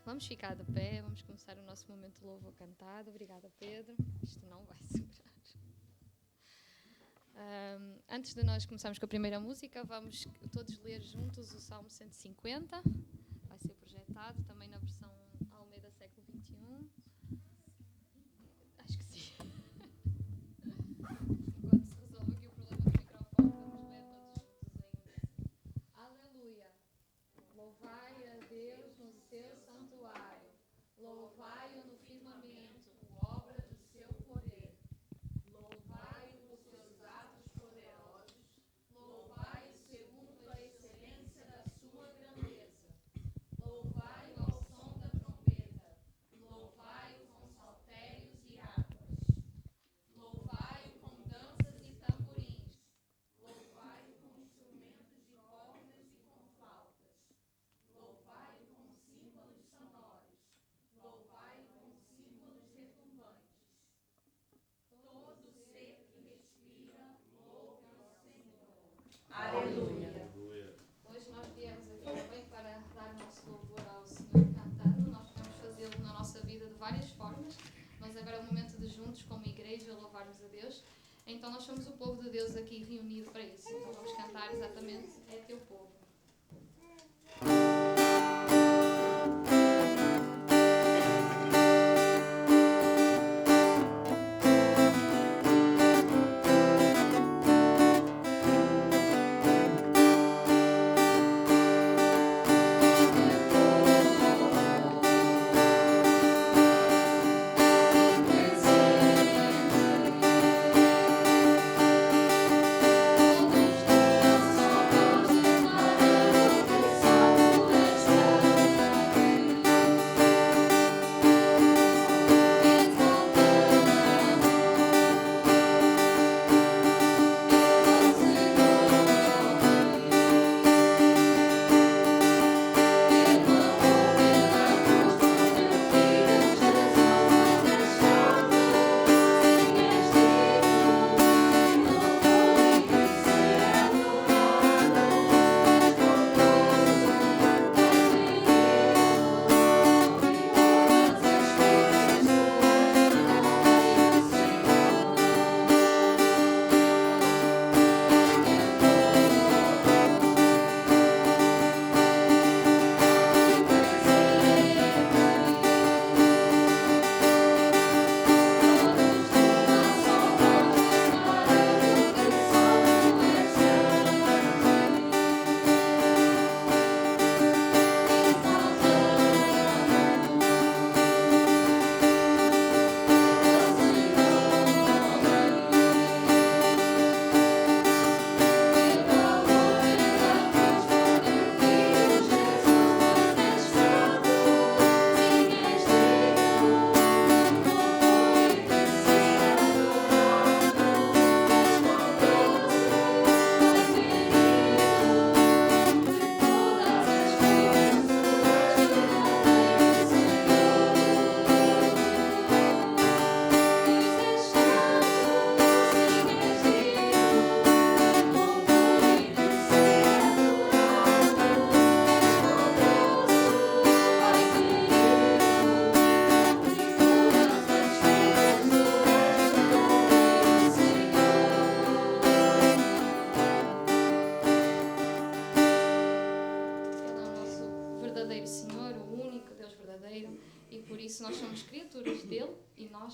Vamos ficar de pé, vamos começar o nosso momento de louvor cantado. Obrigada, Pedro. Isto não vai segurar. Antes de nós começarmos com a primeira música, vamos todos ler juntos o Salmo 150. Vai ser projetado também na versão Almeida século XXI. Acho que sim. Enquanto se resolve aqui o problema do microfone, vamos ler todos juntos em uníssono. Aleluia! Louvai a Deus no seu santuário. Louvai-o no firmamento, obra do seu poder. Louvai-o por seus atos poderosos. Louvai-o segundo a excelência da sua grandeza. Louvai-o ao som da trombeta. Louvai-o com saltérios e harpas. Louvai-o com danças e tamborins. Louvai-o com instrumentos de cordas e com flautas. Louvai-o com símbolos sonoros. Louvai-o com símbolos retumbantes. Todo ser que respira, louve ao Senhor. Aleluia. Hoje nós viemos aqui também para dar nosso louvor ao Senhor cantando. Nós podemos fazê-lo na nossa vida de várias formas, mas agora é o momento de juntos, como igreja, louvarmos a Deus. Então nós somos o povo de Deus aqui reunido para isso. Então vamos cantar exatamente É Teu Povo.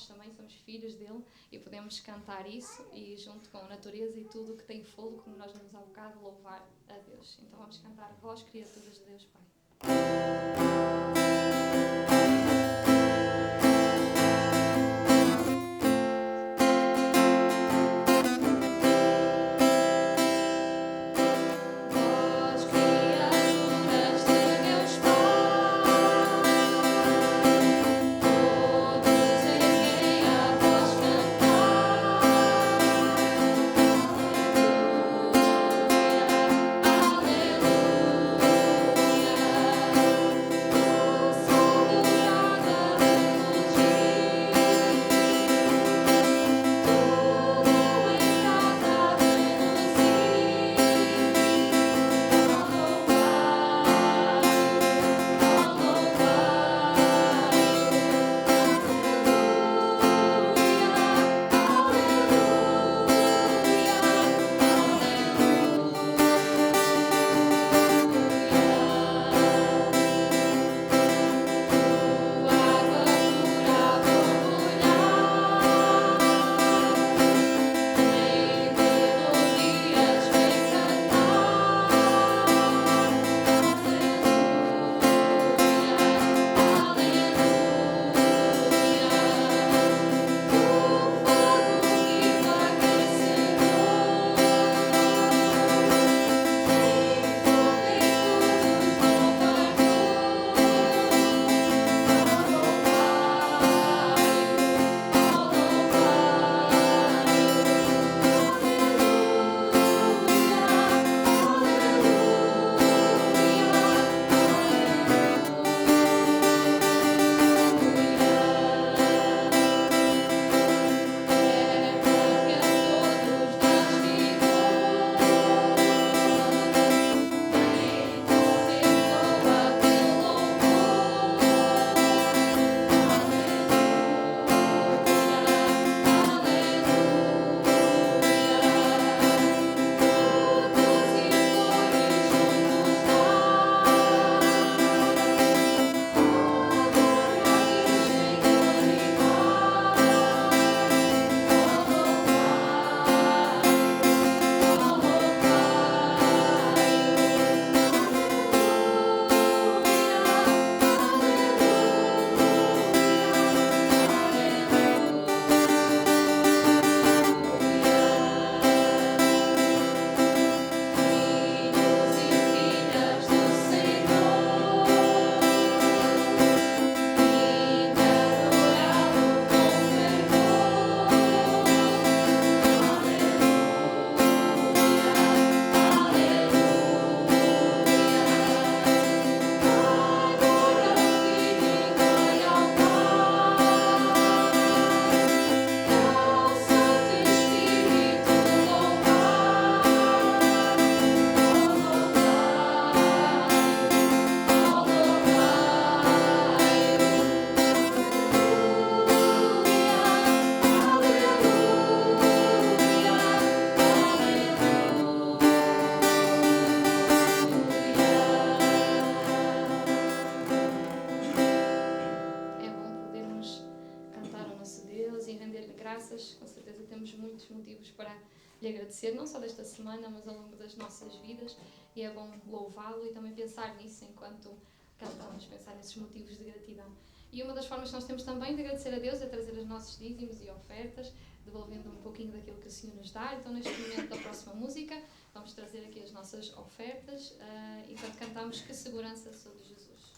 Também somos filhos dele e podemos cantar isso e junto com a natureza e tudo que tem fogo, como nós vimos há bocado, louvar a Deus. Então vamos cantar Vós, criaturas de Deus Pai. Aleluia. para lhe agradecer, não só desta semana, mas ao longo das nossas vidas, e é bom louvá-lo e também pensar nisso enquanto cantamos, pensar nesses motivos de gratidão. E uma das formas que nós temos também de agradecer a Deus é trazer os nossos dízimos e ofertas, devolvendo um pouquinho daquilo que o Senhor nos dá. Então, neste momento da próxima música, vamos trazer aqui as nossas ofertas, enquanto cantamos Que Segurança Sou de Jesus.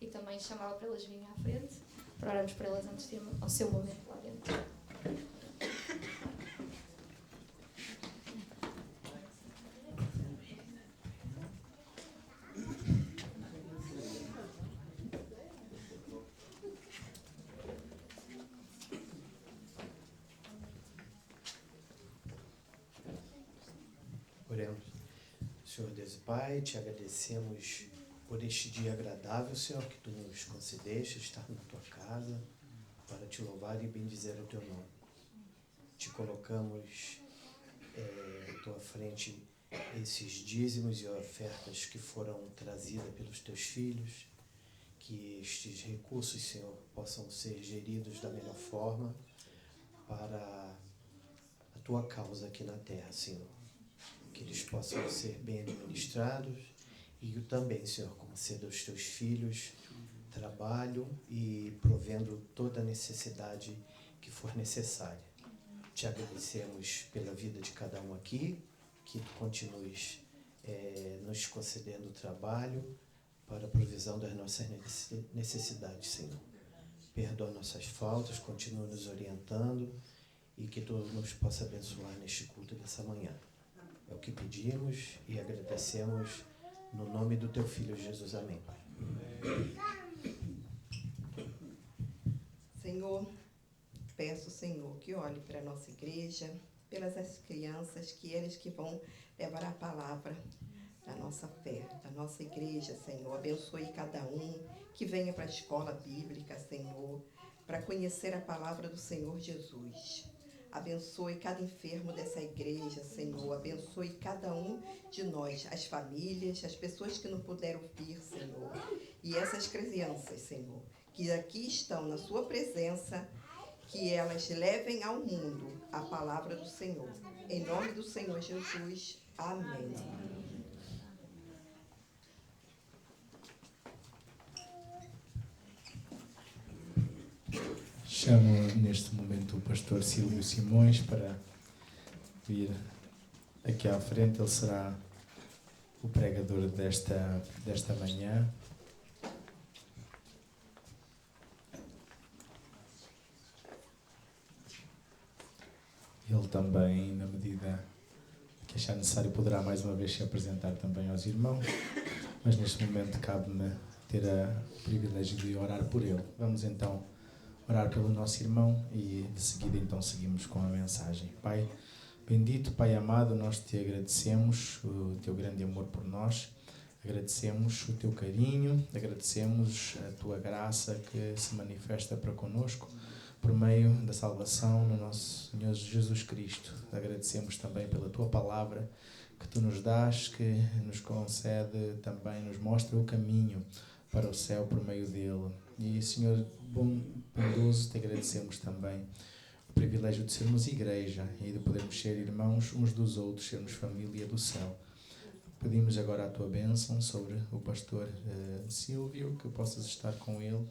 E também chamava para elas virem à frente, para orarmos para elas antes de ir ao seu momento lá dentro. Oremos. Senhor Deus e Pai, te agradecemos por este dia agradável, Senhor, que Tu nos concedeste estar na Tua casa para Te louvar e bendizer o Teu nome. Te colocamos à Tua frente esses dízimos e ofertas que foram trazidas pelos teus filhos, que estes recursos, Senhor, possam ser geridos da melhor forma para a tua causa aqui na terra, Senhor. Que eles possam ser bem administrados e também, Senhor, conceda aos teus filhos trabalho e provendo toda a necessidade que for necessária. Te agradecemos pela vida de cada um aqui, que tu continues nos concedendo trabalho para a provisão das nossas necessidades, Senhor. Perdoa nossas faltas, continua nos orientando e que tu nos possa abençoar neste culto dessa manhã. É o que pedimos e agradecemos no nome do teu Filho Jesus. Amém, Pai. Senhor, peço, Senhor, que olhe para a nossa igreja, pelas as crianças, que eles que vão levar a palavra da nossa fé, da nossa igreja, Senhor. Abençoe cada um que venha para a escola bíblica, Senhor, para conhecer a palavra do Senhor Jesus. Abençoe cada enfermo dessa igreja, Senhor. Abençoe cada um de nós, as famílias, as pessoas que não puderam vir, Senhor. E essas crianças, Senhor, que aqui estão na sua presença, que elas levem ao mundo a palavra do Senhor. Em nome do Senhor Jesus. Amém. Chamo neste momento o pastor Silvio Simões para vir aqui à frente. Ele será o pregador desta manhã. Ele também, na medida que achar necessário, poderá mais uma vez se apresentar também aos irmãos, mas neste momento cabe-me ter o privilégio de orar por ele. Vamos então orar pelo nosso irmão e de seguida então seguimos com a mensagem. Pai bendito, Pai amado, nós te agradecemos o teu grande amor por nós, agradecemos o teu carinho, agradecemos a tua graça que se manifesta para conosco por meio da salvação no nosso Senhor Jesus Cristo. Agradecemos também pela tua palavra que tu nos dás, que nos concede também, nos mostra o caminho para o céu por meio dele. E, Senhor bondoso, te agradecemos também o privilégio de sermos igreja e de podermos ser irmãos uns dos outros, sermos família do céu. Pedimos agora a tua bênção sobre o pastor Silvio, que possas estar com ele,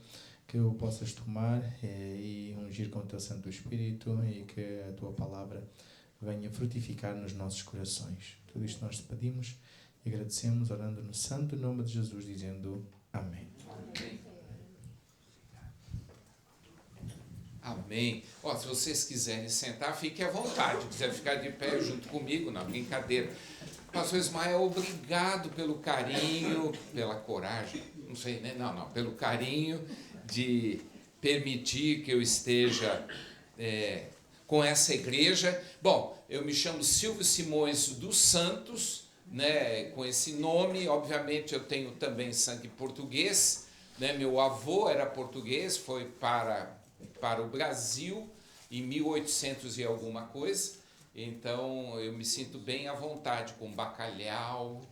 que o possas tomar e ungir com o teu Santo Espírito e que a tua palavra venha frutificar nos nossos corações. Tudo isto nós te pedimos e agradecemos, orando no santo nome de Jesus, dizendo amém. Amém. Amém. Se vocês quiserem sentar, fiquem à vontade. Se quiser ficar de pé junto comigo, na brincadeira. Pastor Ismael, obrigado pelo carinho, pela coragem, não sei, né? Não, pelo carinho de permitir que eu esteja com essa igreja. Bom, eu me chamo Silvio Simões dos Santos, né? Com esse nome, obviamente eu tenho também sangue português, né? Meu avô era português, foi para o Brasil em 1800 e alguma coisa, então eu me sinto bem à vontade com bacalhau,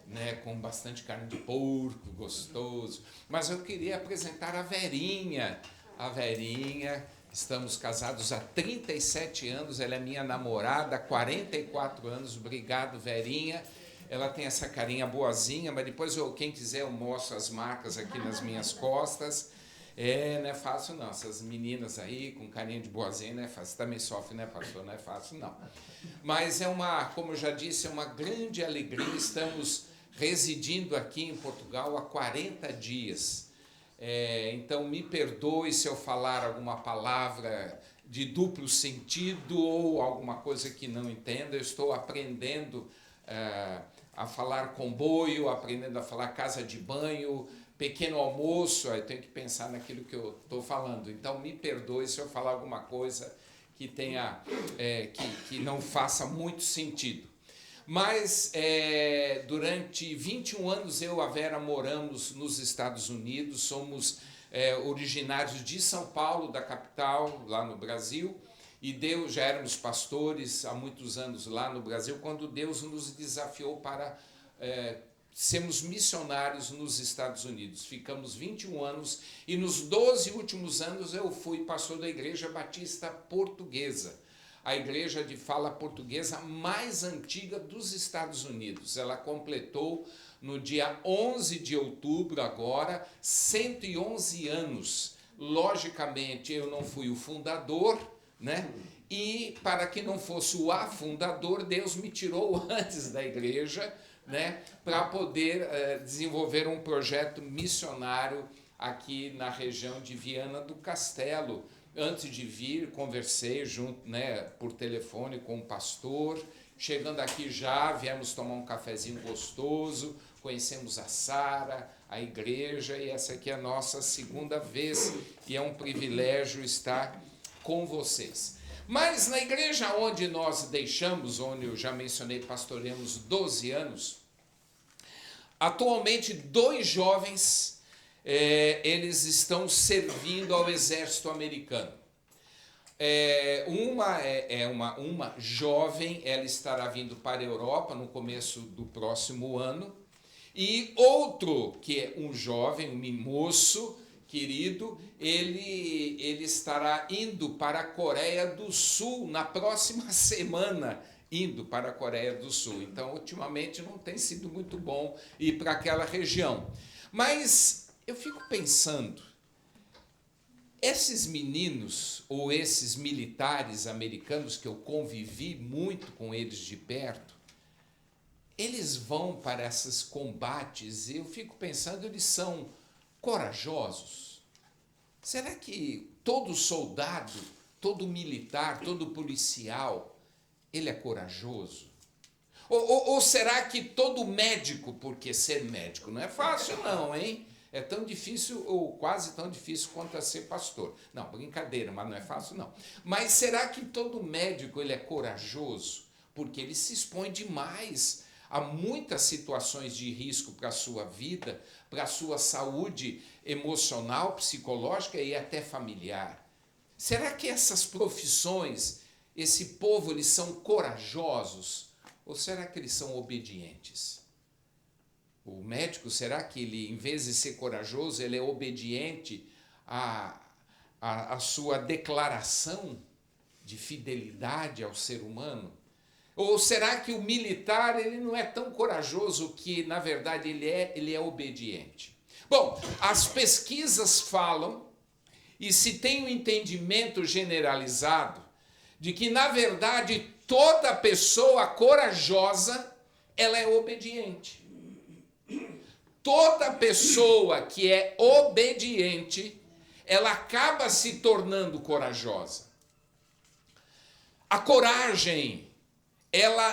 né, com bastante carne de porco, gostoso. Mas eu queria apresentar a Verinha. A Verinha, estamos casados há 37 anos, ela é minha namorada há 44 anos, obrigado, Verinha. Ela tem essa carinha boazinha, mas depois quem quiser eu mostro as marcas aqui nas minhas costas. Não é fácil não, essas meninas aí com carinha de boazinha não é fácil, também sofre, né, pastor? Não é fácil não. Mas como eu já disse, é uma grande alegria, estamos residindo aqui em Portugal há 40 dias. Então me perdoe se eu falar alguma palavra de duplo sentido ou alguma coisa que não entenda. Eu estou aprendendo a falar comboio, aprendendo a falar casa de banho, pequeno almoço, eu tenho que pensar naquilo que eu estou falando. Então, me perdoe se eu falar alguma coisa que tenha, que não faça muito sentido. Mas, durante 21 anos, eu e a Vera moramos nos Estados Unidos, somos originários de São Paulo, da capital, lá no Brasil, E Deus, já éramos pastores há muitos anos lá no Brasil, quando Deus nos desafiou para sermos missionários nos Estados Unidos. Ficamos 21 anos e nos 12 últimos anos eu fui pastor da Igreja Batista Portuguesa, a igreja de fala portuguesa mais antiga dos Estados Unidos. Ela completou no dia 11 de outubro agora 111 anos. Logicamente eu não fui o fundador, né? E para que não fosse o afundador, Deus me tirou antes da igreja, né, para poder desenvolver um projeto missionário aqui na região de Viana do Castelo. Antes de vir, conversei junto, né, por telefone com o pastor. Chegando aqui já, viemos tomar um cafezinho gostoso, conhecemos a Sara, a igreja, e essa aqui é a nossa segunda vez, e é um privilégio estar com vocês. Mas na igreja onde nós deixamos, onde eu já mencionei, pastoreamos 12 anos, atualmente 2 jovens, eles estão servindo ao exército americano. Uma jovem, ela estará vindo para a Europa no começo do próximo ano, e outro, que é um jovem, um moço querido, ele estará indo para a Coreia do Sul na próxima semana, indo para a Coreia do Sul. Então, ultimamente, não tem sido muito bom ir para aquela região. Mas eu fico pensando, esses meninos ou esses militares americanos que eu convivi muito com eles de perto, eles vão para esses combates e eu fico pensando, eles são corajosos? Será que todo soldado, todo militar, todo policial, ele é corajoso? Ou será que todo médico, porque ser médico não é fácil não, hein? É tão difícil, ou quase tão difícil quanto a ser pastor. Não, brincadeira, mas não é fácil não. Mas será que todo médico ele é corajoso? Porque ele se expõe demais a muitas situações de risco para a sua vida, para a sua saúde emocional, psicológica e até familiar. Será que essas profissões, esse povo, eles são corajosos? Ou será que eles são obedientes? O médico, será que ele, em vez de ser corajoso, ele é obediente à sua declaração de fidelidade ao ser humano? Ou será que o militar ele não é tão corajoso que, na verdade, ele é obediente? Bom, as pesquisas falam, e se tem um entendimento generalizado, de que, na verdade, toda pessoa corajosa, ela é obediente. Toda pessoa que é obediente, ela acaba se tornando corajosa. A coragem,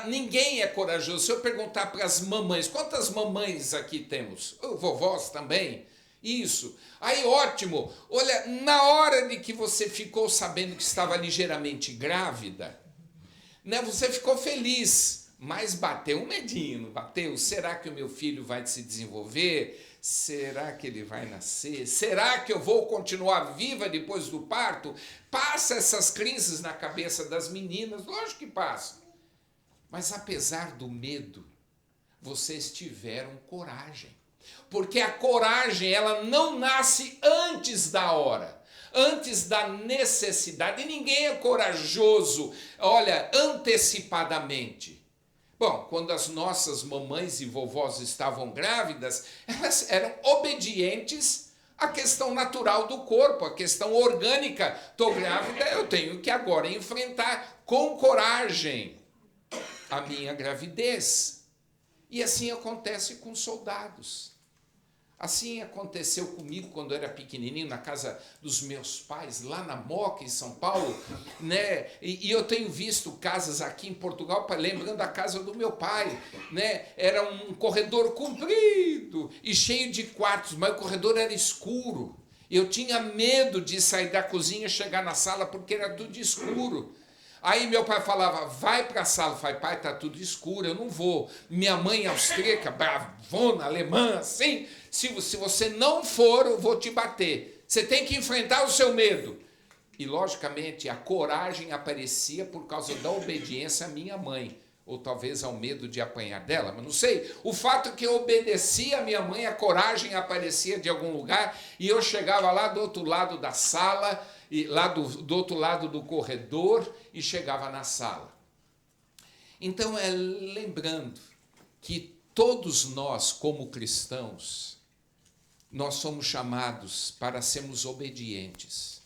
ninguém é corajoso. Se eu perguntar para as mamães, quantas mamães aqui temos? Vovós também? Isso. Aí, ótimo. Olha, na hora de que você ficou sabendo que estava ligeiramente grávida, né, você ficou feliz, mas bateu um medinho, não bateu? Será que o meu filho vai se desenvolver? Será que ele vai nascer? Será que eu vou continuar viva depois do parto? Passa essas crises na cabeça das meninas, lógico que passa. Mas apesar do medo, vocês tiveram coragem. Porque a coragem, ela não nasce antes da hora, antes da necessidade. E ninguém é corajoso, olha, antecipadamente. Bom, quando as nossas mamães e vovós estavam grávidas, elas eram obedientes à questão natural do corpo, à questão orgânica. Estou grávida, eu tenho que agora enfrentar com coragem a minha gravidez. E assim acontece com soldados. Assim aconteceu comigo quando eu era pequenininho, na casa dos meus pais, lá na Moca, em São Paulo, né? E eu tenho visto casas aqui em Portugal, lembrando a casa do meu pai, né? Era um corredor comprido e cheio de quartos, mas o corredor era escuro. Eu tinha medo de sair da cozinha e chegar na sala, porque era tudo escuro. Aí meu pai falava, vai para a sala. Eu falei, pai, está tudo escuro, eu não vou. Minha mãe austríaca, bravona, alemã, assim, se você não for, eu vou te bater. Você tem que enfrentar o seu medo. E, logicamente, a coragem aparecia por causa da obediência à minha mãe, ou talvez ao medo de apanhar dela, mas não sei. O fato é que eu obedecia à minha mãe, a coragem aparecia de algum lugar, e eu chegava lá do outro lado da sala, e lá do outro lado do corredor, e chegava na sala. Então, lembrando que todos nós, como cristãos, nós somos chamados para sermos obedientes.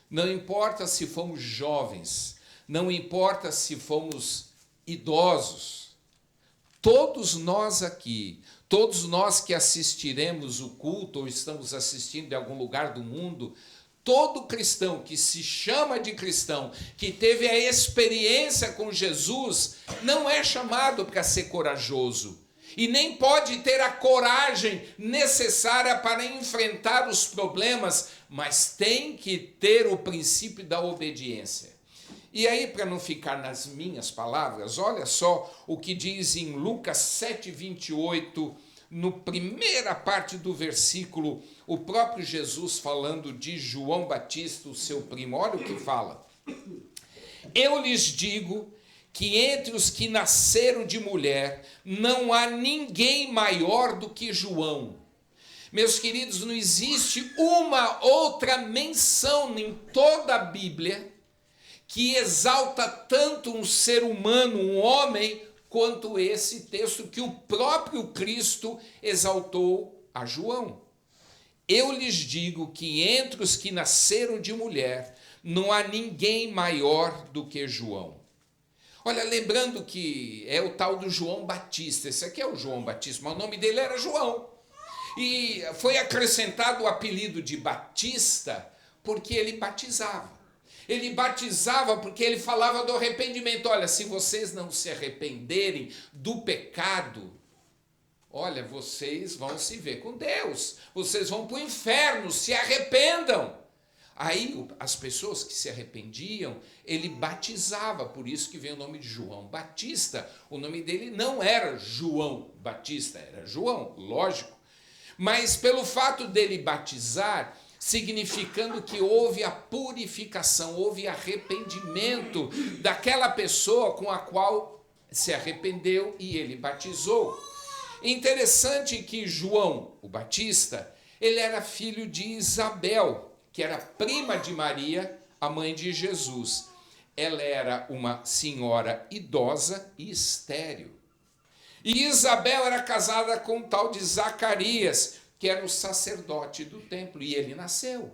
Não importa se fomos jovens, não importa se fomos idosos, todos nós aqui, todos nós que assistiremos o culto ou estamos assistindo em algum lugar do mundo, todo cristão que se chama de cristão, que teve a experiência com Jesus, não é chamado para ser corajoso e nem pode ter a coragem necessária para enfrentar os problemas, mas tem que ter o princípio da obediência. E aí, para não ficar nas minhas palavras, olha só o que diz em Lucas 7:28, no primeira parte do versículo, o próprio Jesus falando de João Batista, o seu primo. Olha o que fala. Eu lhes digo que entre os que nasceram de mulher, não há ninguém maior do que João. Meus queridos, não existe uma outra menção em toda a Bíblia que exalta tanto um ser humano, um homem, quanto esse texto que o próprio Cristo exaltou a João. Eu lhes digo que entre os que nasceram de mulher, não há ninguém maior do que João. Olha, lembrando que é o tal do João Batista, esse aqui é o João Batista, mas o nome dele era João. E foi acrescentado o apelido de Batista porque ele batizava. Ele batizava porque ele falava do arrependimento. Olha, se vocês não se arrependerem do pecado, olha, vocês vão se ver com Deus. Vocês vão para o inferno, se arrependam. Aí as pessoas que se arrependiam, ele batizava, por isso que vem o nome de João Batista. O nome dele não era João Batista, era João, lógico. Mas pelo fato dele batizar, significando que houve a purificação, houve arrependimento daquela pessoa com a qual se arrependeu e ele batizou. Interessante que João, o Batista, ele era filho de Isabel, que era prima de Maria, a mãe de Jesus. Ela era uma senhora idosa e estéril. E Isabel era casada com o tal de Zacarias, que era o sacerdote do templo, e ele nasceu.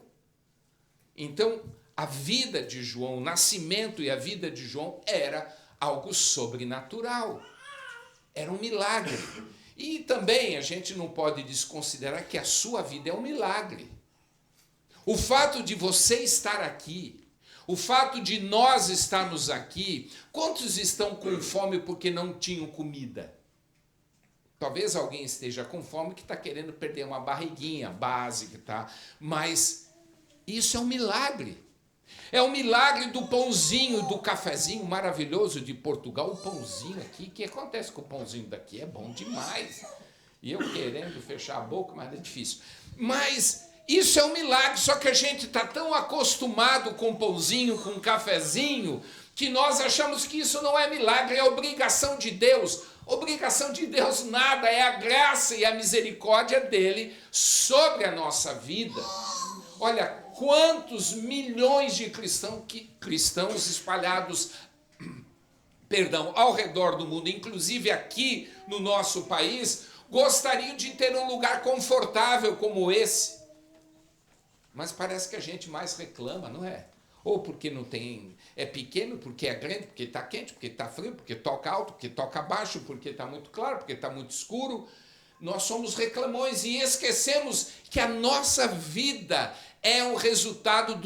Então, a vida de João, o nascimento e a vida de João era algo sobrenatural. Era um milagre. E também a gente não pode desconsiderar que a sua vida é um milagre. O fato de você estar aqui, o fato de nós estarmos aqui, quantos estão com fome porque não tinham comida? Talvez alguém esteja com fome que está querendo perder uma barriguinha básica, tá? Mas isso é um milagre. É um milagre do pãozinho, do cafezinho maravilhoso de Portugal. O pãozinho aqui, o que acontece com o pãozinho daqui? É bom demais. E eu querendo fechar a boca, mas é difícil. Mas isso é um milagre, só que a gente está tão acostumado com pãozinho, com cafezinho, que nós achamos que isso não é milagre, é obrigação de Deus. Obrigação de Deus nada, é a graça e a misericórdia dele sobre a nossa vida. Olha, quantos milhões de cristãos espalhados, ao redor do mundo, inclusive aqui no nosso país, gostariam de ter um lugar confortável como esse. Mas parece que a gente mais reclama, não é? Ou porque não tem, é pequeno, porque é grande, porque está quente, porque está frio, porque toca alto, porque toca baixo, porque está muito claro, porque está muito escuro. Nós somos reclamões e esquecemos que a nossa vida é o resultado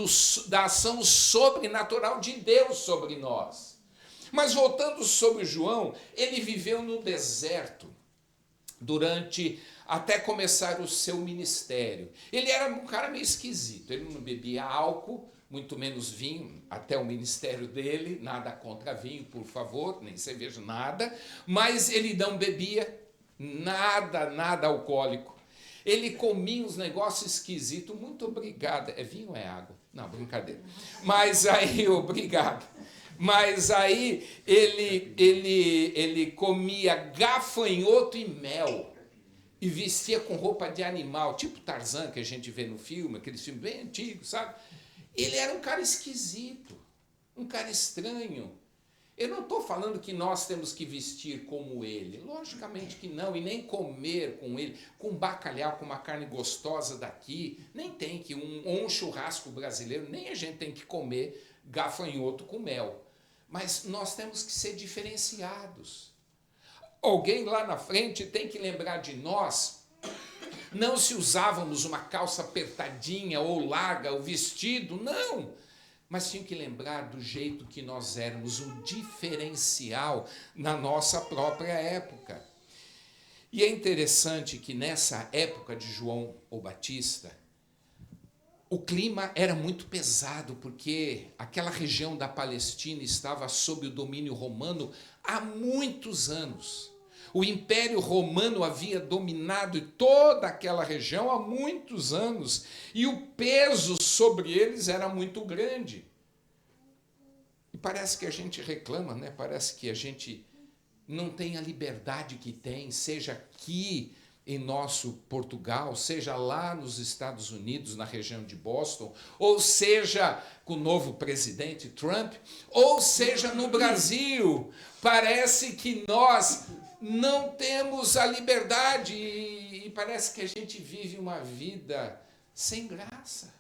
da ação sobrenatural de Deus sobre nós. Mas voltando sobre João, ele viveu no deserto até começar o seu ministério. Ele era um cara meio esquisito, ele não bebia álcool, muito menos vinho, até o ministério dele, nada contra vinho, por favor, nem cerveja, nada, mas ele não bebia nada alcoólico. Ele comia uns negócios esquisitos. Muito obrigado. É vinho ou é água? Não, brincadeira. Mas aí, obrigado. Mas aí ele comia gafanhoto e mel. E vestia com roupa de animal, tipo Tarzan, que a gente vê no filme, aqueles filmes bem antigos, sabe? Ele era um cara esquisito, um cara estranho. Eu não estou falando que nós temos que vestir como ele, logicamente que não, e nem comer com ele, com bacalhau, com uma carne gostosa daqui, nem tem que, um churrasco brasileiro, nem a gente tem que comer gafanhoto com mel. Mas nós temos que ser diferenciados. Alguém lá na frente tem que lembrar de nós, não se usávamos uma calça apertadinha ou larga, o vestido, não. Mas tinha que lembrar do jeito que nós éramos, um diferencial na nossa própria época. E é interessante que nessa época de João o Batista, o clima era muito pesado, porque aquela região da Palestina estava sob o domínio romano há muitos anos. O Império Romano havia dominado toda aquela região há muitos anos, e o peso sobre eles era muito grande. E parece que a gente reclama, né? Parece que a gente não tem a liberdade que tem, seja aqui em nosso Portugal, seja lá nos Estados Unidos, na região de Boston, ou seja com o novo presidente Trump, ou seja no Brasil. Parece que nós não temos a liberdade e parece que a gente vive uma vida sem graça.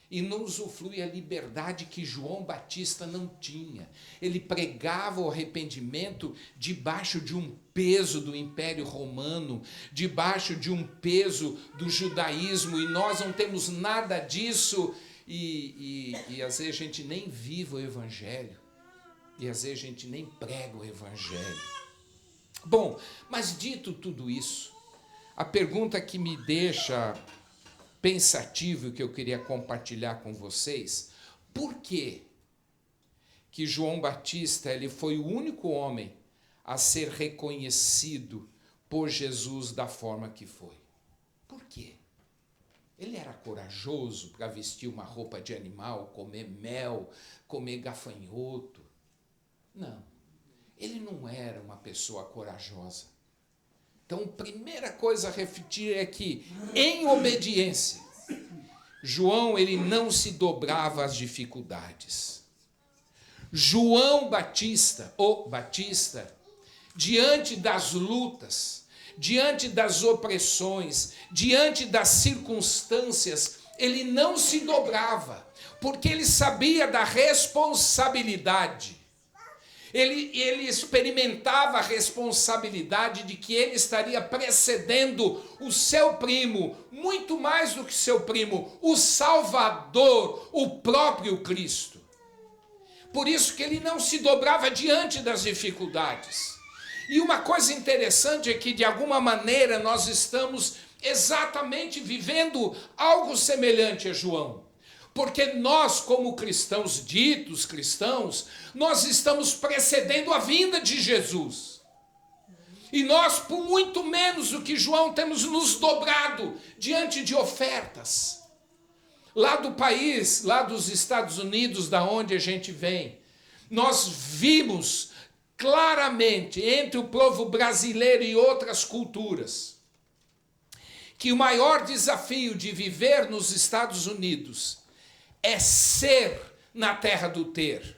E não usufrui a liberdade que João Batista não tinha. Ele pregava o arrependimento debaixo de um peso do Império Romano, debaixo de um peso do judaísmo, e nós não temos nada disso, e às vezes a gente nem vive o Evangelho, e às vezes a gente nem prega o Evangelho. Bom, mas dito tudo isso, a pergunta que me deixa pensativo, que eu queria compartilhar com vocês: por que João Batista ele foi o único homem a ser reconhecido por Jesus da forma que foi? Por quê? Ele era corajoso para vestir uma roupa de animal, comer mel, comer gafanhoto? Não, ele não era uma pessoa corajosa. Então, a primeira coisa a refletir é que, em obediência, João ele não se dobrava às dificuldades. João Batista, o Batista, diante das lutas, diante das opressões, diante das circunstâncias, ele não se dobrava, porque ele sabia da responsabilidade. Ele experimentava a responsabilidade de que ele estaria precedendo o seu primo, muito mais do que seu primo, o Salvador, o próprio Cristo. Por isso que ele não se dobrava diante das dificuldades. E uma coisa interessante é que, de alguma maneira, nós estamos exatamente vivendo algo semelhante a João. Porque nós, como cristãos, ditos cristãos, nós estamos precedendo a vinda de Jesus. E nós, por muito menos do que João, temos nos dobrado diante de ofertas. Lá do país, lá dos Estados Unidos, da onde a gente vem, nós vimos claramente, entre o povo brasileiro e outras culturas, que o maior desafio de viver nos Estados Unidos é ser na terra do ter.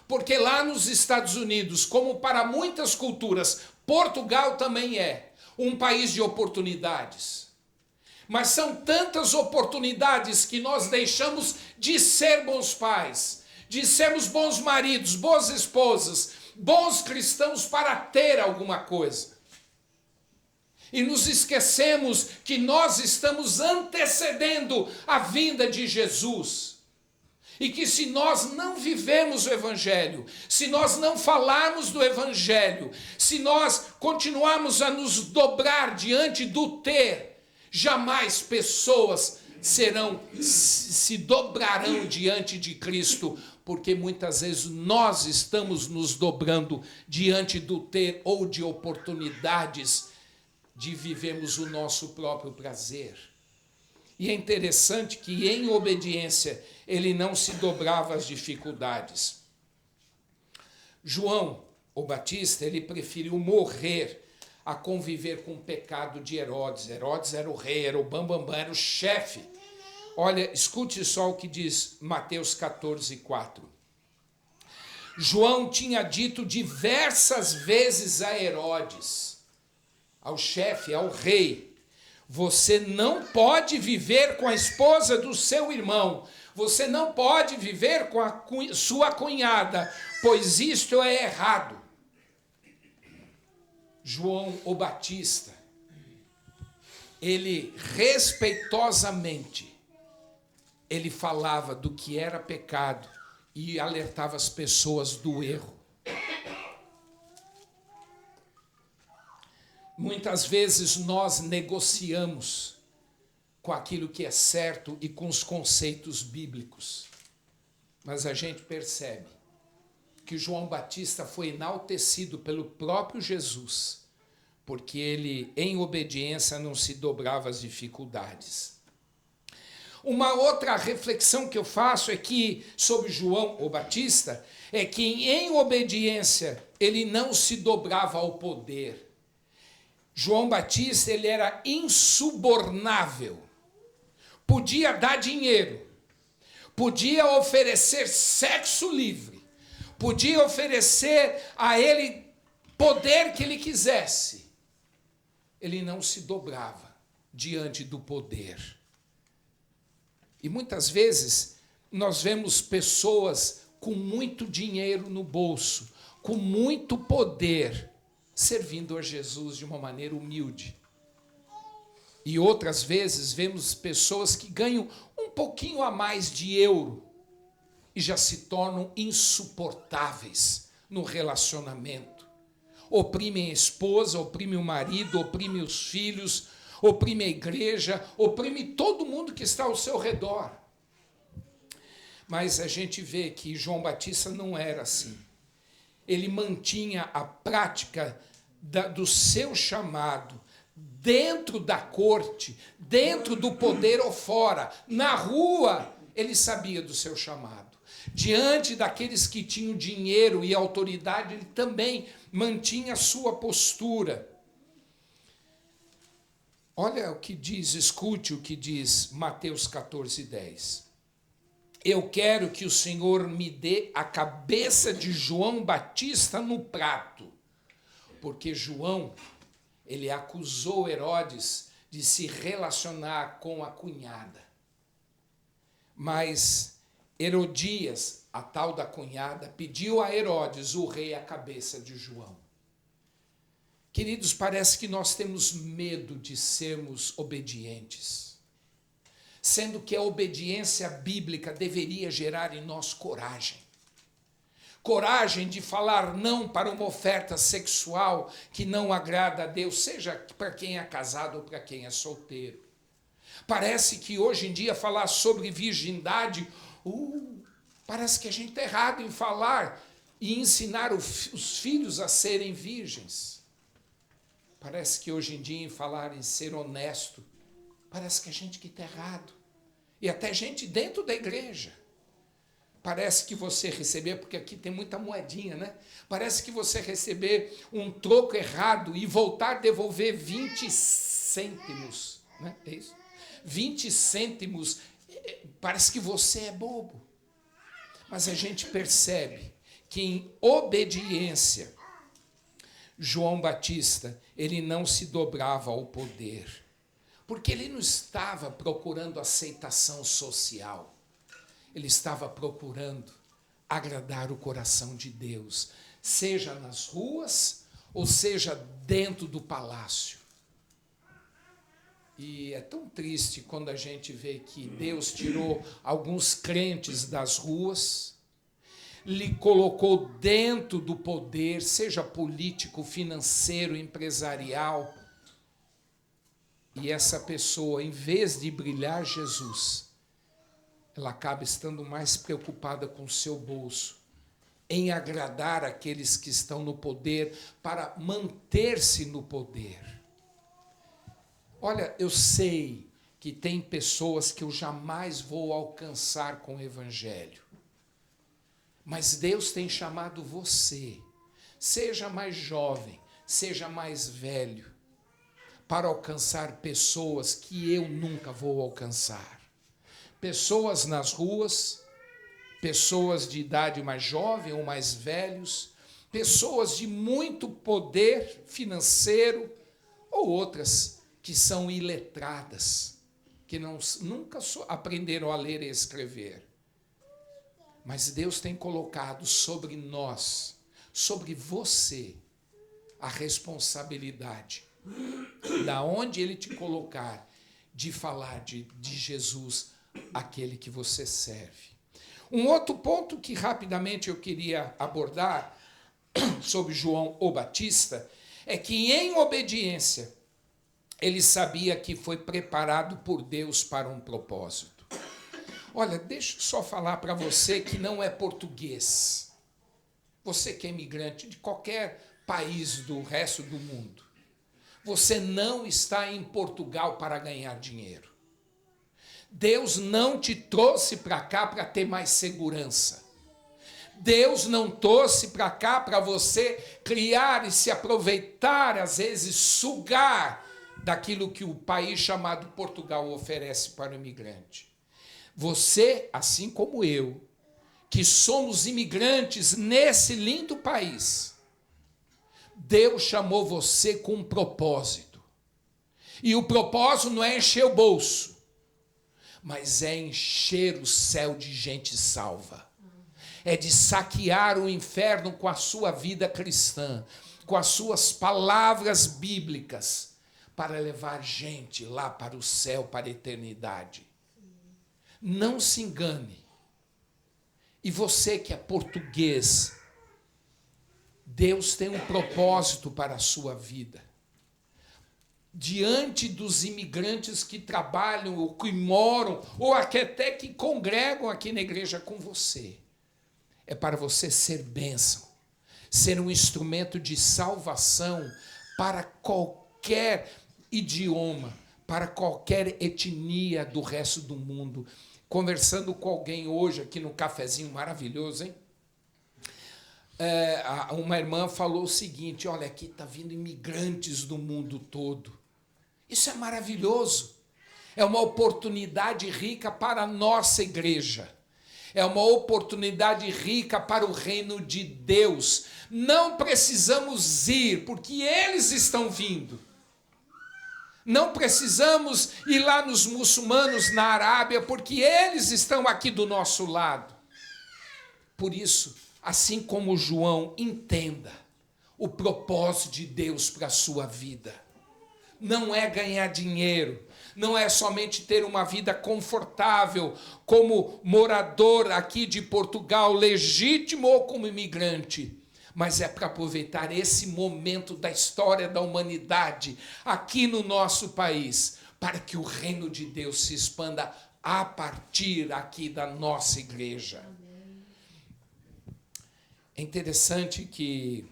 Porque lá nos Estados Unidos, como para muitas culturas, Portugal também é um país de oportunidades. Mas são tantas oportunidades que nós deixamos de ser bons pais, de sermos bons maridos, boas esposas, bons cristãos para ter alguma coisa. E nos esquecemos que nós estamos antecedendo a vinda de Jesus. E que se nós não vivemos o Evangelho, se nós não falarmos do Evangelho, se nós continuarmos a nos dobrar diante do ter, jamais pessoas se dobrarão diante de Cristo, porque muitas vezes nós estamos nos dobrando diante do ter ou de oportunidades de vivermos o nosso próprio prazer. E é interessante que, em obediência, ele não se dobrava às dificuldades. João, o Batista, ele preferiu morrer a conviver com o pecado de Herodes. Herodes era o rei, era o bambambam, era o chefe. Olha, escute só o que diz Mateus 14:4. João tinha dito diversas vezes a Herodes, ao chefe, ao rei: você não pode viver com a esposa do seu irmão, você não pode viver com a sua cunhada, pois isto é errado. João o Batista, ele respeitosamente, ele falava do que era pecado e alertava as pessoas do erro. Muitas vezes nós negociamos com aquilo que é certo e com os conceitos bíblicos, mas a gente percebe que João Batista foi enaltecido pelo próprio Jesus, porque ele, em obediência, não se dobrava às dificuldades. Uma outra reflexão que eu faço é que, sobre João o Batista, é que em obediência ele não se dobrava ao poder. João Batista, ele era insubornável. Podia dar dinheiro, podia oferecer sexo livre, podia oferecer a ele poder que ele quisesse. Ele não se dobrava diante do poder. E muitas vezes nós vemos pessoas com muito dinheiro no bolso, com muito poder, servindo a Jesus de uma maneira humilde. E outras vezes vemos pessoas que ganham um pouquinho a mais de euro e já se tornam insuportáveis no relacionamento. Oprimem a esposa, oprimem o marido, oprimem os filhos, oprime a igreja, oprime todo mundo que está ao seu redor. Mas a gente vê que João Batista não era assim. Ele mantinha a prática do seu chamado dentro da corte, dentro do poder ou fora. Na rua, ele sabia do seu chamado. Diante daqueles que tinham dinheiro e autoridade, ele também mantinha a sua postura. Olha o que diz, escute o que diz Mateus 14:10. Eu quero que o Senhor me dê a cabeça de João Batista no prato. Porque João, ele acusou Herodes de se relacionar com a cunhada. Mas Herodias, a tal da cunhada, pediu a Herodes, o rei, a cabeça de João. Queridos, parece que nós temos medo de sermos obedientes, sendo que a obediência bíblica deveria gerar em nós coragem. Coragem de falar não para uma oferta sexual que não agrada a Deus, seja para quem é casado ou para quem é solteiro. Parece que hoje em dia falar sobre virgindade, parece que a gente está errado em falar e ensinar os filhos a serem virgens. Parece que hoje em dia, em falar em ser honesto, parece que a gente que está errado. E até gente dentro da igreja. Parece que você receber, porque aqui tem muita moedinha, né? Parece que você receber um troco errado e voltar a devolver 20 cêntimos, né? É isso? 20 cêntimos. Parece que você é bobo. Mas a gente percebe que em obediência, João Batista, ele não se dobrava ao poder, porque ele não estava procurando aceitação social, ele estava procurando agradar o coração de Deus, seja nas ruas ou seja dentro do palácio. E é tão triste quando a gente vê que Deus tirou alguns crentes das ruas, lhe colocou dentro do poder, seja político, financeiro, empresarial, e essa pessoa, em vez de brilhar Jesus, ela acaba estando mais preocupada com o seu bolso, em agradar aqueles que estão no poder, para manter-se no poder. Olha, eu sei que tem pessoas que eu jamais vou alcançar com o Evangelho. Mas Deus tem chamado você, seja mais jovem, seja mais velho, para alcançar pessoas que eu nunca vou alcançar. Pessoas nas ruas, pessoas de idade mais jovem ou mais velhos, pessoas de muito poder financeiro ou outras que são iletradas, que nunca aprenderam a ler e escrever. Mas Deus tem colocado sobre nós, sobre você, a responsabilidade, da onde Ele te colocar, de falar de Jesus, aquele que você serve. Um outro ponto que rapidamente eu queria abordar sobre João o Batista é que, em obediência, ele sabia que foi preparado por Deus para um propósito. Olha, deixa eu só falar para você que não é português. Você que é imigrante de qualquer país do resto do mundo. Você não está em Portugal para ganhar dinheiro. Deus não te trouxe para cá para ter mais segurança. Deus não trouxe para cá para você criar e se aproveitar, às vezes sugar daquilo que o país chamado Portugal oferece para o imigrante. Você, assim como eu, que somos imigrantes nesse lindo país, Deus chamou você com um propósito. E o propósito não é encher o bolso, mas é encher o céu de gente salva. É de saquear o inferno com a sua vida cristã, com as suas palavras bíblicas, para levar gente lá para o céu, para a eternidade. Não se engane. E você que é português, Deus tem um propósito para a sua vida. Diante dos imigrantes que trabalham, ou que moram, ou até que congregam aqui na igreja com você, é para você ser bênção, ser um instrumento de salvação para qualquer idioma, para qualquer etnia do resto do mundo. Conversando com alguém hoje aqui no cafezinho maravilhoso, hein? Uma irmã falou o seguinte: olha, aqui está vindo imigrantes do mundo todo. Isso é maravilhoso. É uma oportunidade rica para a nossa igreja. É uma oportunidade rica para o reino de Deus. Não precisamos ir, porque eles estão vindo. Não precisamos ir lá nos muçulmanos na Arábia, porque eles estão aqui do nosso lado. Por isso, assim como João, entenda o propósito de Deus para a sua vida. Não é ganhar dinheiro, não é somente ter uma vida confortável como morador aqui de Portugal, legítimo ou como imigrante, mas é para aproveitar esse momento da história da humanidade aqui no nosso país, para que o reino de Deus se expanda a partir aqui da nossa igreja. É interessante que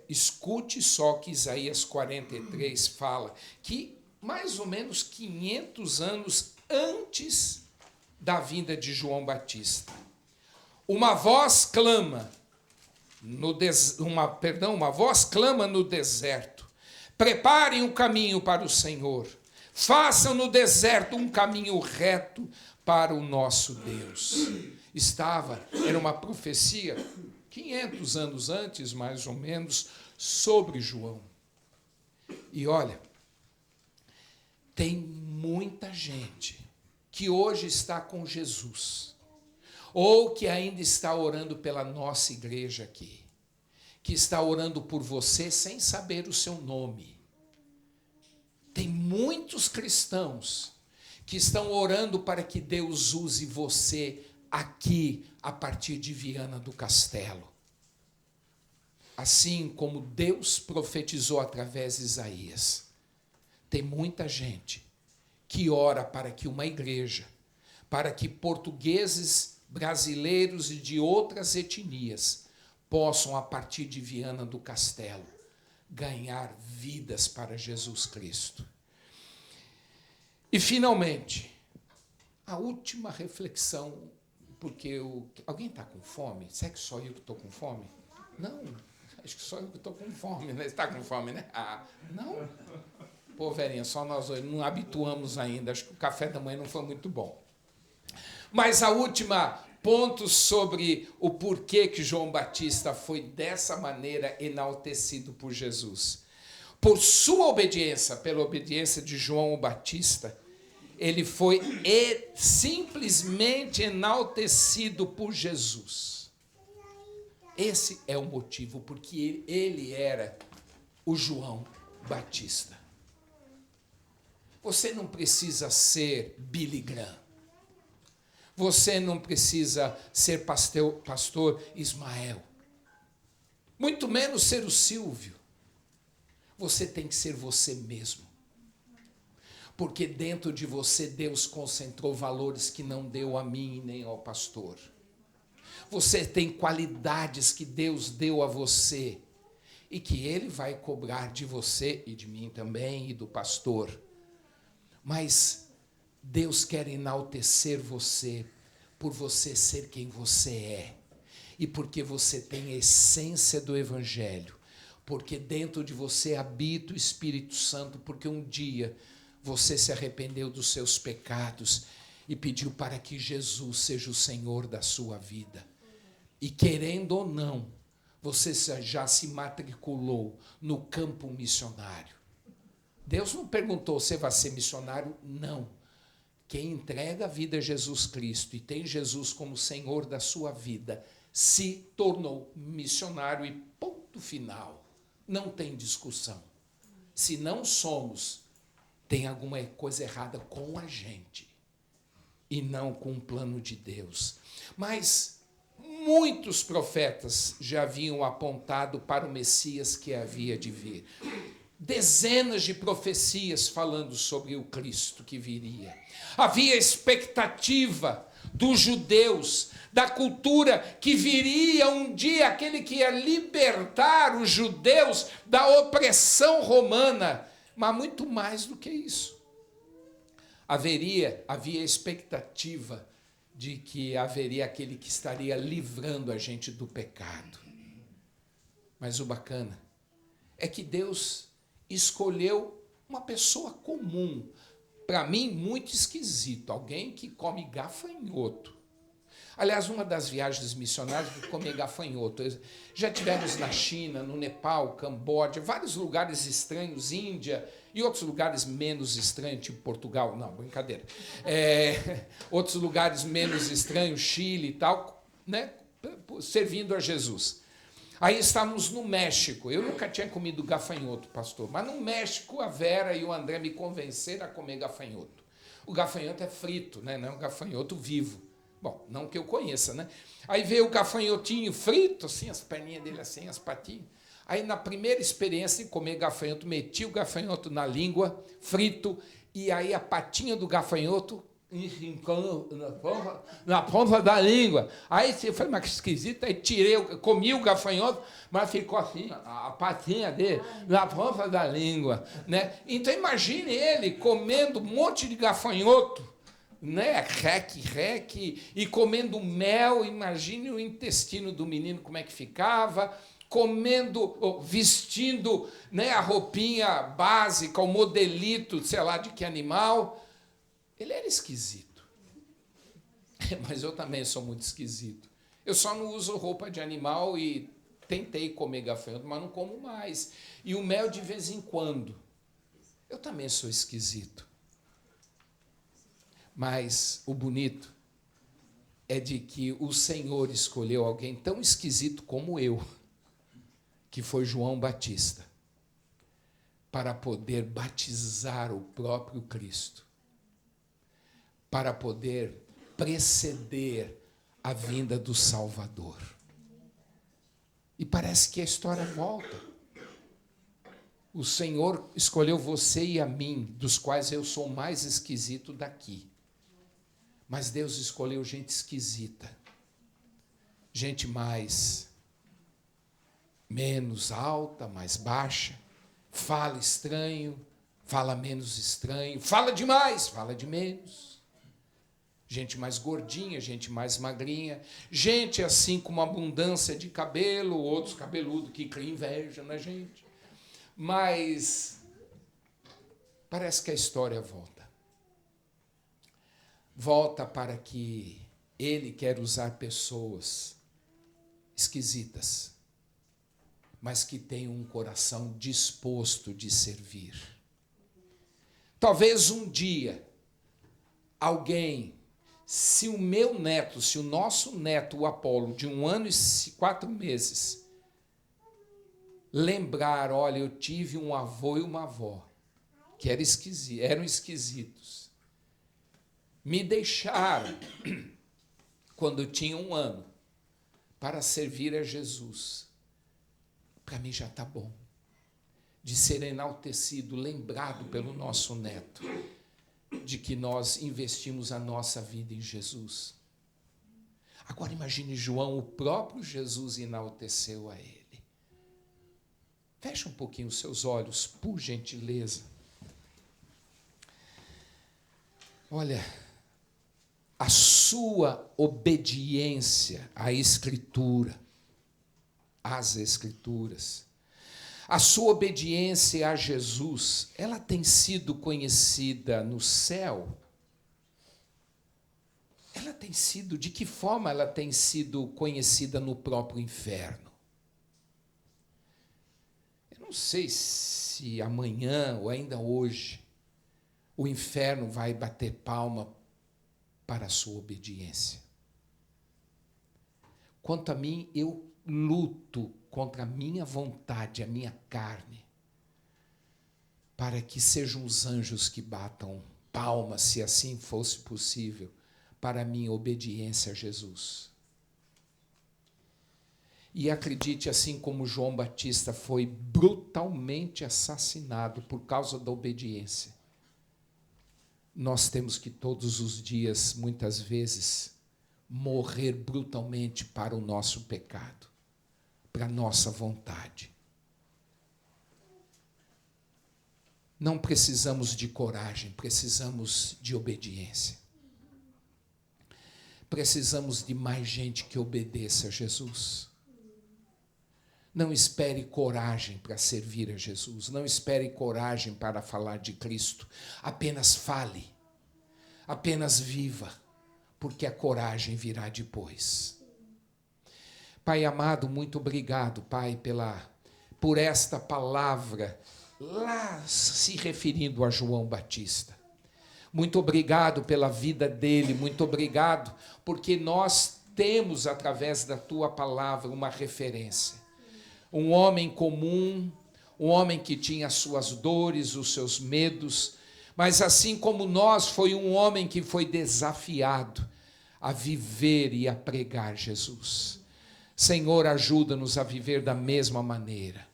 escute só que Isaías 43 fala que mais ou menos 500 anos antes da vinda de João Batista, uma voz clama uma voz clama no deserto: preparem um caminho para o Senhor, façam no deserto um caminho reto para o nosso Deus. Era uma profecia 500 anos antes, mais ou menos, sobre João. E olha, tem muita gente que hoje está com Jesus, ou que ainda está orando pela nossa igreja aqui, que está orando por você sem saber o seu nome. Tem muitos cristãos que estão orando para que Deus use você aqui, a partir de Viana do Castelo. Assim como Deus profetizou através de Isaías. Tem muita gente que ora para que uma igreja, para que portugueses, brasileiros e de outras etnias possam, a partir de Viana do Castelo, ganhar vidas para Jesus Cristo. E, finalmente, a última reflexão, porque alguém está com fome? Será que só eu que estou com fome? Não, acho que só eu que estou com fome, né? Está com fome, né? Ah, não? Pô, velhinha, só nós dois não habituamos ainda, acho que o café da manhã não foi muito bom. Mas a última ponto sobre o porquê que João Batista foi dessa maneira enaltecido por Jesus. Por sua obediência, pela obediência de João Batista, ele foi simplesmente enaltecido por Jesus. Esse é o motivo, porque ele era o João Batista. Você não precisa ser Billy Graham. Você não precisa ser pastor Ismael. Muito menos ser o Silvio. Você tem que ser você mesmo. Porque dentro de você Deus concentrou valores que não deu a mim nem ao pastor. Você tem qualidades que Deus deu a você e que Ele vai cobrar de você e de mim também e do pastor. Mas Deus quer enaltecer você por você ser quem você é e porque você tem a essência do Evangelho, porque dentro de você habita o Espírito Santo, porque um dia você se arrependeu dos seus pecados e pediu para que Jesus seja o Senhor da sua vida. E querendo ou não, você já se matriculou no campo missionário. Deus não perguntou, você vai ser missionário? Não. Quem entrega a vida a Jesus Cristo e tem Jesus como Senhor da sua vida, se tornou missionário e ponto final. Não tem discussão. Se não somos, tem alguma coisa errada com a gente e não com o plano de Deus. Mas muitos profetas já haviam apontado para o Messias que havia de vir. Dezenas de profecias falando sobre o Cristo que viria. Havia expectativa dos judeus, da cultura, que viria um dia aquele que ia libertar os judeus da opressão romana. Mas muito mais do que isso. Havia expectativa de que haveria aquele que estaria livrando a gente do pecado. Mas o bacana é que Deus escolheu uma pessoa comum, para mim muito esquisito, alguém que come gafanhoto. Aliás, uma das viagens missionárias foi comer gafanhoto. Já tivemos na China, no Nepal, Camboja, vários lugares estranhos, Índia e outros lugares menos estranhos, tipo Portugal, não, brincadeira. Outros lugares menos estranhos, Chile e tal, né, servindo a Jesus. Aí estávamos no México. Eu nunca tinha comido gafanhoto, pastor, mas no México a Vera e o André me convenceram a comer gafanhoto. O gafanhoto é frito, né? Não é um gafanhoto vivo. Bom, não que eu conheça, né? Aí veio o gafanhotinho frito, assim, as perninhas dele assim, as patinhas. Aí na primeira experiência de comer gafanhoto, meti o gafanhoto na língua, frito, e aí a patinha do gafanhoto na ponta da língua. Aí você foi mais esquisito, aí comi o gafanhoto, mas ficou assim, a patinha dele na ponta da língua, né? Então imagine ele comendo um monte de gafanhoto, né? Rec, e comendo mel. Imagine o intestino do menino como é que ficava, vestindo, né, a roupinha básica, o modelito, sei lá de que animal. Ele era esquisito. Mas eu também sou muito esquisito. Eu só não uso roupa de animal e tentei comer gafanhoto, mas não como mais. E o mel de vez em quando. Eu também sou esquisito. Mas o bonito é de que o Senhor escolheu alguém tão esquisito como eu, que foi João Batista, para poder batizar o próprio Cristo, para poder preceder a vinda do Salvador. E parece que a história volta. O Senhor escolheu você e a mim, dos quais eu sou o mais esquisito daqui. Mas Deus escolheu gente esquisita, gente mais menos alta, mais baixa, fala estranho, fala menos estranho, fala demais, fala de menos. Gente mais gordinha, gente mais magrinha, gente assim com uma abundância de cabelo, outros cabeludos que criam inveja na gente. Mas parece que a história volta. Volta para que ele quer usar pessoas esquisitas, mas que tenham um coração disposto de servir. Talvez um dia alguém, se o meu neto, se o nosso neto, o Apolo, de 1 ano e 4 meses, lembrar, olha, eu tive um avô e uma avó que eram esquisitos, me deixaram, quando eu tinha 1 ano, para servir a Jesus. Para mim já está bom, de ser enaltecido, lembrado pelo nosso neto, de que nós investimos a nossa vida em Jesus. Agora imagine João, o próprio Jesus enalteceu a ele. Feche um pouquinho os seus olhos, por gentileza. Olha, a sua obediência à Escritura, às Escrituras, a sua obediência a Jesus, ela tem sido conhecida no céu? Ela tem sido, de que forma ela tem sido conhecida no próprio inferno? Eu não sei se amanhã ou ainda hoje o inferno vai bater palma para a sua obediência. Quanto a mim, eu luto contra a minha vontade, a minha carne, para que sejam os anjos que batam palmas, se assim fosse possível, para a minha obediência a Jesus. E acredite, assim como João Batista foi brutalmente assassinado por causa da obediência, nós temos que todos os dias, muitas vezes, morrer brutalmente para o nosso pecado, para a nossa vontade. Não precisamos de coragem, precisamos de obediência. Precisamos de mais gente que obedeça a Jesus. Não espere coragem para servir a Jesus, não espere coragem para falar de Cristo. Apenas fale, apenas viva, porque a coragem virá depois. Pai amado, muito obrigado, Pai, por esta palavra, lá se referindo a João Batista. Muito obrigado pela vida dele, muito obrigado, porque nós temos, através da tua palavra, uma referência. Um homem comum, um homem que tinha as suas dores, os seus medos, mas assim como nós, foi um homem que foi desafiado a viver e a pregar Jesus. Senhor, ajuda-nos a viver da mesma maneira,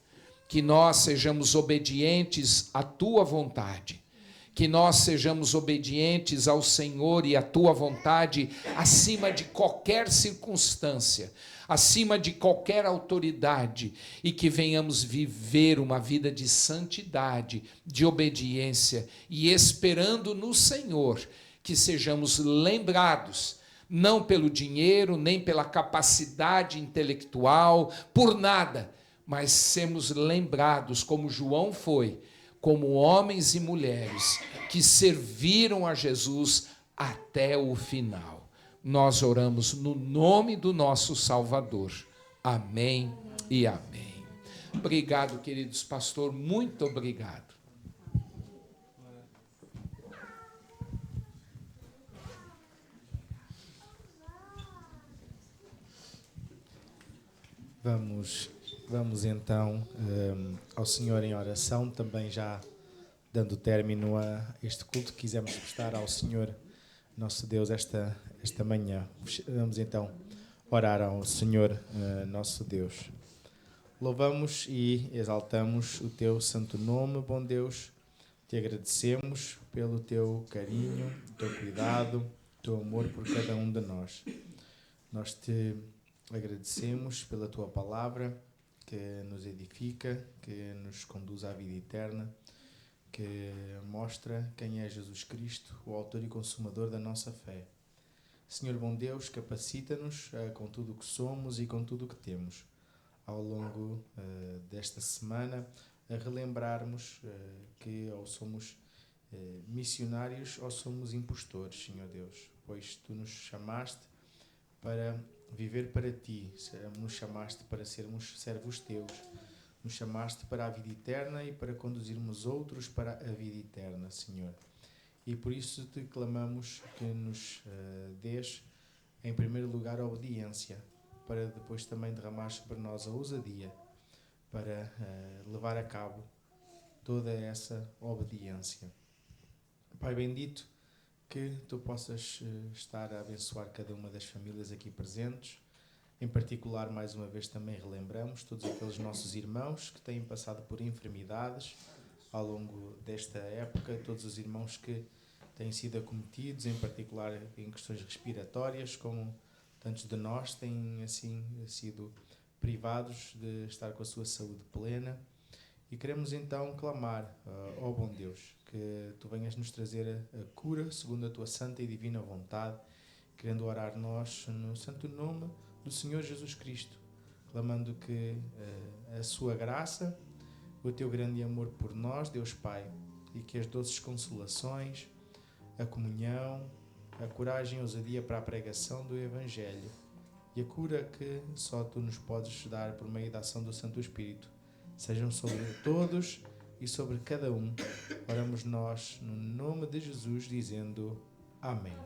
que nós sejamos obedientes à tua vontade, que nós sejamos obedientes ao Senhor e à tua vontade acima de qualquer circunstância, acima de qualquer autoridade, e que venhamos viver uma vida de santidade, de obediência, e esperando no Senhor que sejamos lembrados, não pelo dinheiro, nem pela capacidade intelectual, por nada, mas sermos lembrados como João foi, como homens e mulheres que serviram a Jesus até o final. Nós oramos no nome do nosso Salvador. Amém e amém. Obrigado, queridos pastor, muito obrigado. Vamos então ao Senhor em oração, também já dando término a este culto que quisemos prestar ao Senhor, nosso Deus, esta manhã. Vamos então orar ao Senhor, nosso Deus. Louvamos e exaltamos o teu santo nome, bom Deus. Te agradecemos pelo teu carinho, o teu cuidado, o teu amor por cada um de nós. Nós te agradecemos pela tua palavra, que nos edifica, que nos conduz à vida eterna, que mostra quem é Jesus Cristo, o autor e consumador da nossa fé. Senhor bom Deus, capacita-nos com tudo o que somos e com tudo o que temos, ao longo desta semana, a relembrarmos que ou somos missionários ou somos impostores, Senhor Deus, pois Tu nos chamaste para viver para Ti, nos chamaste para sermos servos Teus, nos chamaste para a vida eterna e para conduzirmos outros para a vida eterna, Senhor. E por isso Te clamamos que nos dês, em primeiro lugar, a obediência, para depois também derramar sobre nós a ousadia, para levar a cabo toda essa obediência. Pai bendito, que Tu possas estar a abençoar cada uma das famílias aqui presentes. Em particular, mais uma vez também relembramos todos aqueles nossos irmãos que têm passado por enfermidades ao longo desta época, todos os irmãos que têm sido acometidos, em particular em questões respiratórias, como tantos de nós têm assim sido privados de estar com a sua saúde plena. E queremos então clamar ao bom Deus, que Tu venhas nos trazer a cura segundo a Tua santa e divina vontade, querendo orar nós no santo nome do Senhor Jesus Cristo, clamando que a Sua graça, o Teu grande amor por nós, Deus Pai, e que as doces consolações, a comunhão, a coragem e a ousadia para a pregação do Evangelho e a cura que só Tu nos podes dar por meio da ação do Santo Espírito, sejam sobre todos e sobre cada um. Oramos nós no nome de Jesus, dizendo amém.